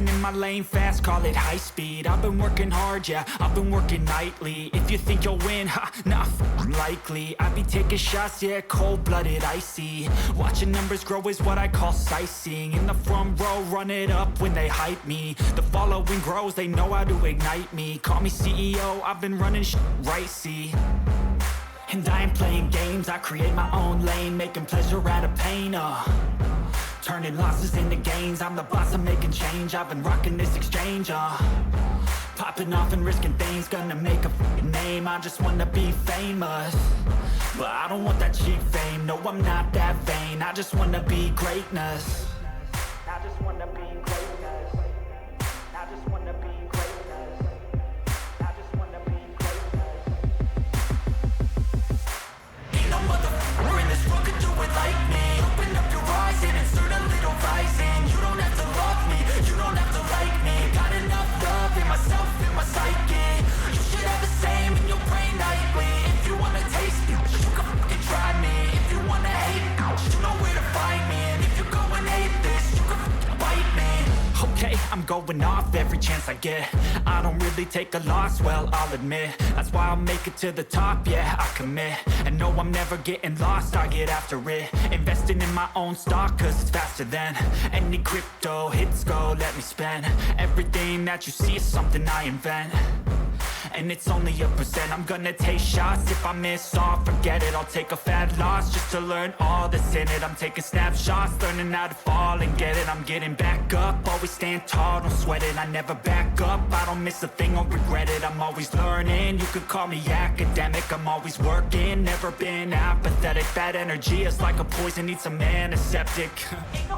Investing in my lane fast, call it high speed. I've been working hard, yeah, I've been working nightly. If you think you'll win, ha, nah, likely. I be taking shots, yeah, cold-blooded, icy. Watching numbers grow is what I call sightseeing. In the front row, run it up when they hype me. The following grows, they know how to ignite me. Call me CEO, I've been running right, see. And I ain't playing games, I create my own lane, making pleasure out of pain, turning losses into gains, I'm the boss, I'm making change. I've been rocking this exchange, popping off and risking things, gonna make a f***ing name. I just wanna be famous, but I don't want that cheap fame. No, I'm not that vain, I just wanna be greatness. I just wanna be greatness. I just wanna be greatness. I just wanna be greatness. Ain't no motherfucker in this world could do it like me. Open up your eyes and insert a little rising. You don't have to love me, you don't have to like me. Got enough love in myself, in my psyche. You should have the same in your brain nightly. If you wanna taste me, you can fucking try me. If you wanna hate me, you know where to find me. And if you go and hate this, you can fucking bite me. Okay, I'm going off every chance I get. I don't really take a loss, well, I'll admit. That's why I'll make it to the top, yeah, I commit. And no, I'm never getting lost, I get after it. Investing in my own stock, cause it's faster than any crypto hits go, let me spend. Everything that you see is something I invent, and it's only a percent. I'm gonna take shots, if I miss all, forget it. I'll take a fat loss just to learn all that's in it. I'm taking snapshots, learning how to fall and get it. I'm getting back up, always stand tall, don't sweat it. I never back up, I don't miss a thing or regret it. I'm always learning, you could call me academic. I'm always working, never been apathetic. That energy is like a poison, needs some antiseptic. Ain't no